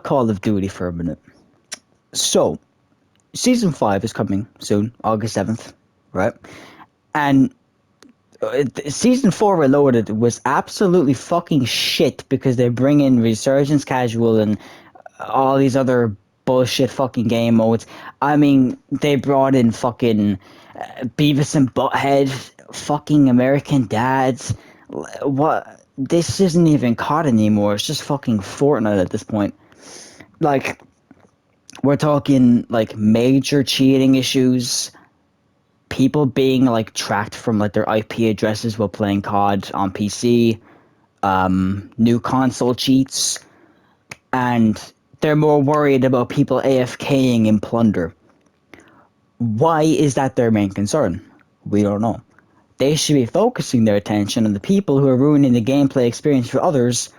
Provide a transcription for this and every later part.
about Call of Duty for a minute. So, Season 5 is coming soon, August 7th, right? And Season 4 Reloaded was absolutely fucking shit because they bring in Resurgence Casual and all these other bullshit fucking game modes. I mean, they brought in fucking Beavis and Butthead, fucking American Dads. What? This isn't even COD anymore. It's just fucking Fortnite at this point. Like, we're talking like major cheating issues, people being like tracked from like their IP addresses while playing COD on PC, new console cheats, and they're more worried about people AFKing in Plunder. Why is that their main concern? We don't know. They should be focusing their attention on the people who are ruining the gameplay experience for others.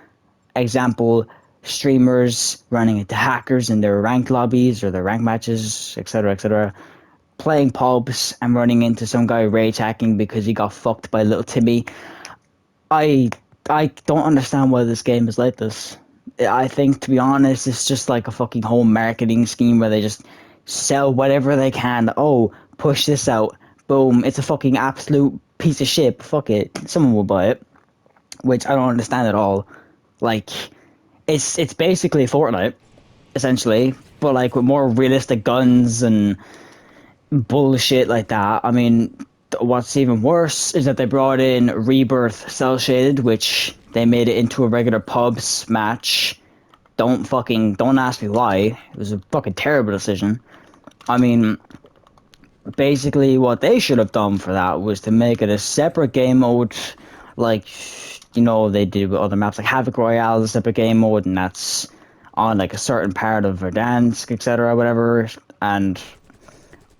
Example, streamers running into hackers in their ranked lobbies or their ranked matches, etc., etc. Playing pubs and running into some guy rage hacking because he got fucked by little Timmy. I don't understand why this game is like this. I think, to be honest, it's just like a fucking whole marketing scheme where they just sell whatever they can. Oh, push this out. Boom. It's a fucking absolute piece of shit. Fuck it. Someone will buy it. Which I don't understand at all. Like, it's basically Fortnite, essentially, but like with more realistic guns and bullshit like that. I mean, what's even worse is that they brought in Rebirth Cell Shaded, which they made it into a regular pubs match. Don't ask me why. It was a fucking terrible decision. I mean, basically what they should have done for that was to make it a separate game mode, like, you know, they did with other maps, like Havoc Royale is a separate game mode, and that's on like a certain part of Verdansk, etc., whatever. And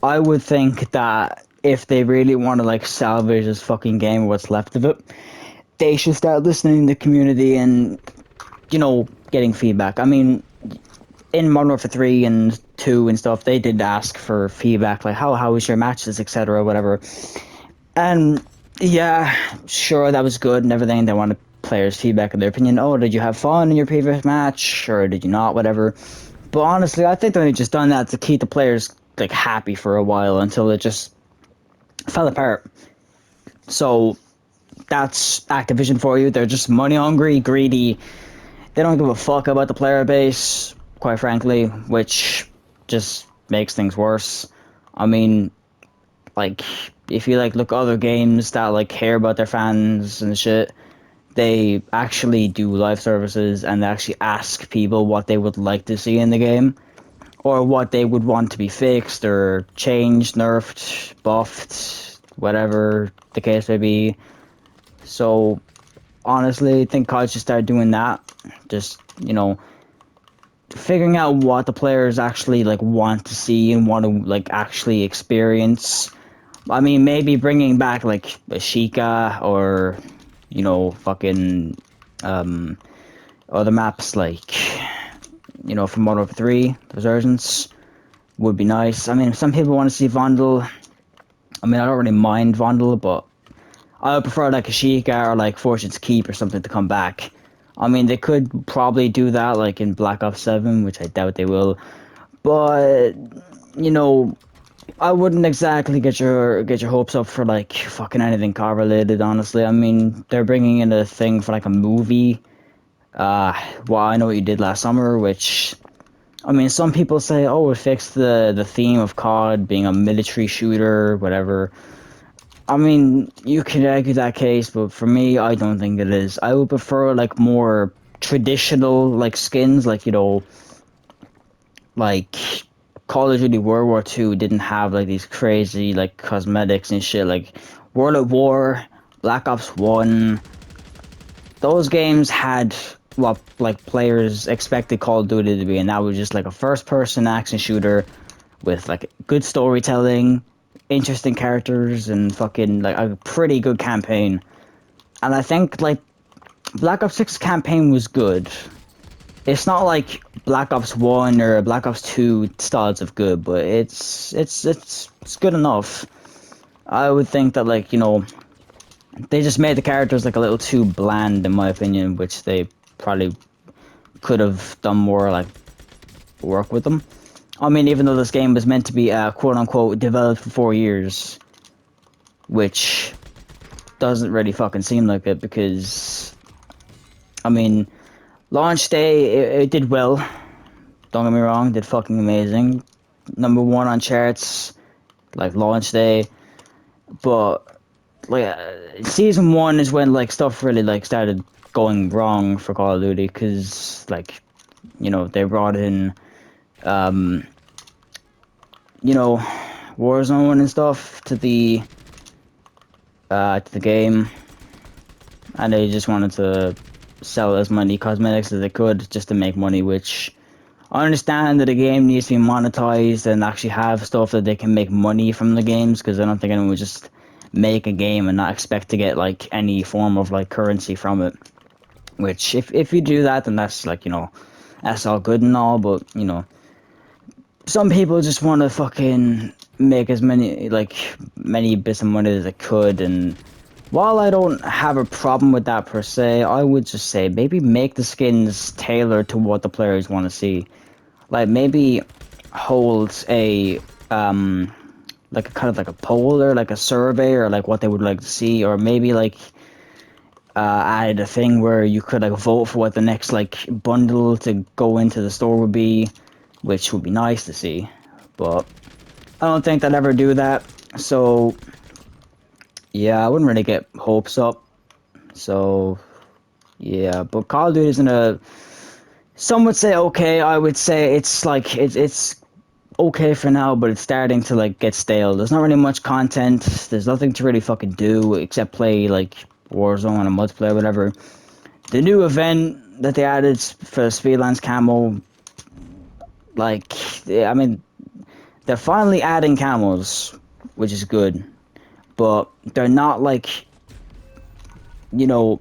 I would think that if they really want to like salvage this fucking game or what's left of it, they should start listening to the community and, you know, getting feedback. I mean, in Modern Warfare 3 and 2 and stuff, they did ask for feedback, like how was your matches, etc., whatever. And yeah, sure, that was good and everything. They wanted players' feedback and their opinion. Oh, did you have fun in your previous match, or did you not? Whatever. But honestly, I think they just done that to keep the players like happy for a while until it just fell apart. So that's Activision for you. They're just money hungry, greedy. They don't give a fuck about the player base, quite frankly, which just makes things worse. I mean, like, if you like look at other games that like care about their fans and shit, they actually do live services and they actually ask people what they would like to see in the game, or what they would want to be fixed or changed, nerfed, buffed, whatever the case may be. So honestly, I think COD should start doing that. Just, you know, figuring out what the players actually like want to see and want to like actually experience. I mean, maybe bringing back like a Sheikah or, you know, fucking other maps like, you know, from Modern Warfare 3, Resurgence would be nice. I mean, some people want to see Vandal. I mean, I don't really mind Vandal, but I would prefer like a Sheikah or like Fortune's Keep or something to come back. I mean, they could probably do that like in Black Ops 7, which I doubt they will. But, you know, I wouldn't exactly get your hopes up for like fucking anything car related, honestly. I mean, they're bringing in a thing for like a movie. Well, I Know What You Did Last Summer, which, I mean, some people say, oh, it fixed the theme of COD being a military shooter, whatever. I mean, you can argue that case, but for me, I don't think it is. I would prefer like more traditional like skins, like, you know, like Call of Duty World War II didn't have like these crazy like cosmetics and shit. Like World at War, Black Ops 1, those games had what like players expected Call of Duty to be, and that was just like a first-person action shooter with like good storytelling, interesting characters, and fucking like a pretty good campaign. And I think like Black Ops 6's campaign was good. It's not like Black Ops 1 or Black Ops 2 styles of good, but it's good enough. I would think that, like, you know, they just made the characters like a little too bland in my opinion, which they probably could have done more like work with them. I mean, even though this game was meant to be quote-unquote developed for 4 years, which doesn't really fucking seem like it, because I mean, launch day it did well. Don't get me wrong, did fucking amazing. #1 on charts, like launch day. But like season 1 is when like stuff really like started going wrong for Call of Duty, because like, you know, they brought in you know, Warzone and stuff to the game, and they just wanted to sell as many cosmetics as they could just to make money, which I understand that the game needs to be monetized and actually have stuff that they can make money from the games, because I don't think anyone would just make a game and not expect to get like any form of like currency from it. Which if you do that, then that's like, you know, that's all good and all, but you know, some people just want to fucking make as many bits of money as they could. And while I don't have a problem with that per se, I would just say maybe make the skins tailored to what the players want to see. Like maybe hold a like a kind of like a poll or like a survey or like what they would like to see, or maybe like add a thing where you could like vote for what the next like bundle to go into the store would be, which would be nice to see. But I don't think they'll ever do that. So yeah, I wouldn't really get hopes up. So yeah, but Call of Duty is in a, some would say okay. I would say it's like it's okay for now, but it's starting to like get stale. There's not really much content. There's nothing to really fucking do except play like Warzone and multiplayer, whatever. The new event that they added for Speedlands Camo, like, I mean, they're finally adding camos, which is good, but they're not like, you know,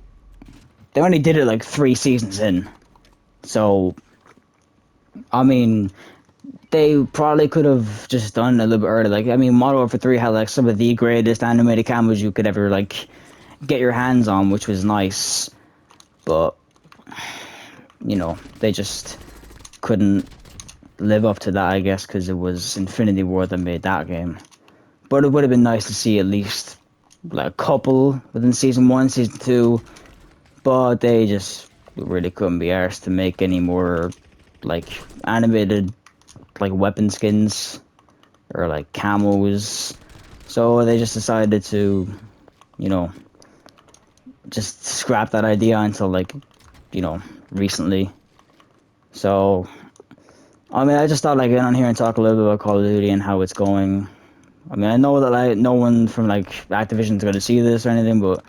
they only did it like 3 seasons in. So, I mean, they probably could have just done it a little bit earlier. Like, I mean, Modern Warfare 3 had like some of the greatest animated camos you could ever like get your hands on, which was nice. But, you know, they just couldn't live up to that, I guess, because it was Infinity Ward that made that game. But it would have been nice to see at least like a couple within season 1, season 2. But they just really couldn't be arsed to make any more like animated like weapon skins or like camos. So they just decided to, you know, just scrap that idea until like, you know, recently. So I mean, I just thought I'd get on here and talk a little bit about Call of Duty and how it's going. I mean, I know that like no one from like Activision's going to see this or anything, but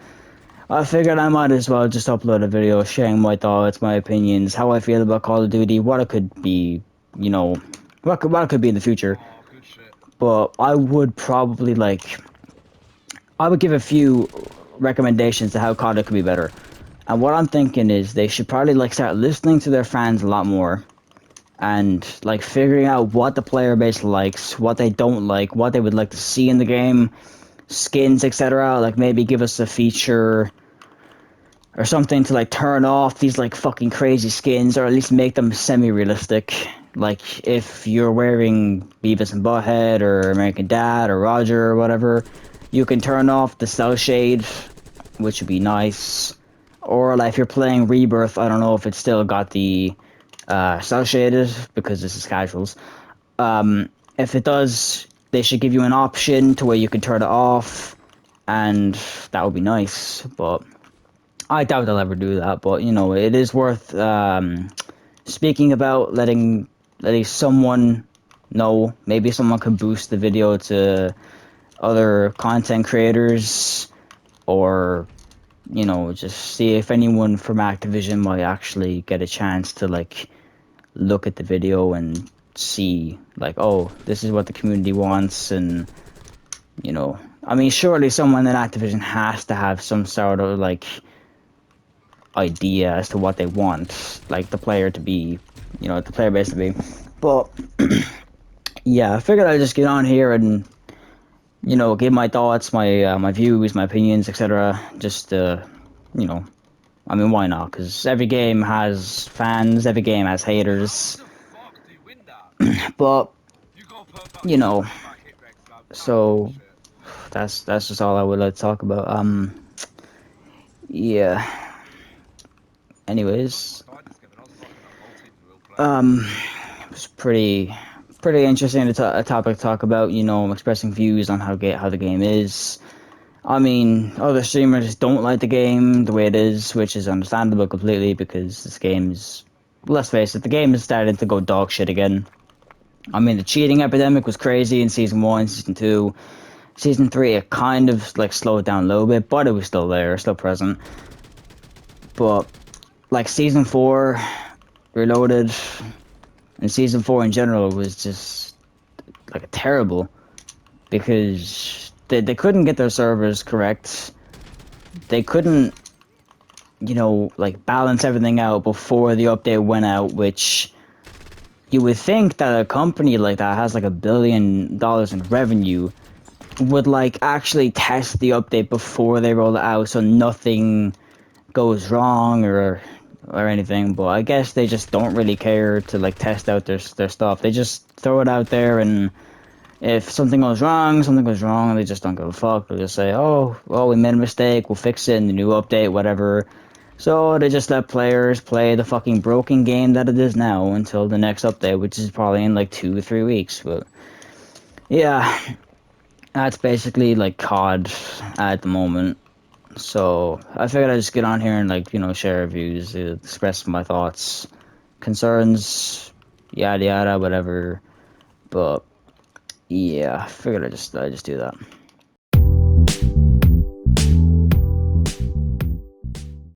I figured I might as well just upload a video sharing my thoughts, my opinions, how I feel about Call of Duty, what it could be, you know, what it could be in the future. Oh, good shit. But I would probably like, I would give a few recommendations to how COD could be better. And what I'm thinking is they should probably like start listening to their fans a lot more, and like figuring out what the player base likes, what they don't like, what they would like to see in the game, skins, etc. Like maybe give us a feature or something to like turn off these like fucking crazy skins, or at least make them semi-realistic. Like if you're wearing Beavis and Butthead or American Dad or Roger or whatever, you can turn off the cell shade, which would be nice. Or like if you're playing Rebirth, I don't know if it's still got the cell shaded, because this is casuals. If it does, they should give you an option to where you can turn it off, and that would be nice. But I doubt they'll ever do that. But you know, it is worth speaking about, letting someone know. Maybe someone could boost the video to other content creators, or you know, just see if anyone from Activision might actually get a chance to like look at the video and see like, oh, this is what the community wants. And you know, I mean, surely someone in Activision has to have some sort of like idea as to what they want, like the player to be, you know, the player base to be. But yeah, I figured I'd just get on here and, you know, give my thoughts, my views, my opinions, etc. Just you know, I mean, why not? Because every game has fans, every game has haters. How the fuck do you win that? But you know, so that's just all I would like to talk about. Yeah. Anyways, it was pretty interesting a topic to talk about. You know, expressing views on how the game is. I mean, other streamers don't like the game the way it is, which is understandable completely because this game's. Let's face it, the game is starting to go dog shit again. I mean, the cheating epidemic was crazy in season 1, season 2. Season 3, it kind of like slowed down a little bit, but it was still there, still present. But like season 4, Reloaded, and season 4 in general was just like terrible because they couldn't get their servers correct. They couldn't, like balance everything out before the update went out, which you would think that a company like that has like $1 billion in revenue would like actually test the update before they roll it out so nothing goes wrong or anything. But I guess they just don't really care to like test out their stuff. They just throw it out there, and if something goes wrong, something goes wrong, and they just don't give a fuck. They'll just say, oh, well, we made a mistake, we'll fix it in the new update, whatever. So they just let players play the fucking broken game that it is now until the next update, which is probably in like 2 or 3 weeks. But yeah, that's basically like COD at the moment. So I figured I'd just get on here and like, share reviews, express my thoughts, concerns, yada yada, whatever. But yeah, I figured I just do that.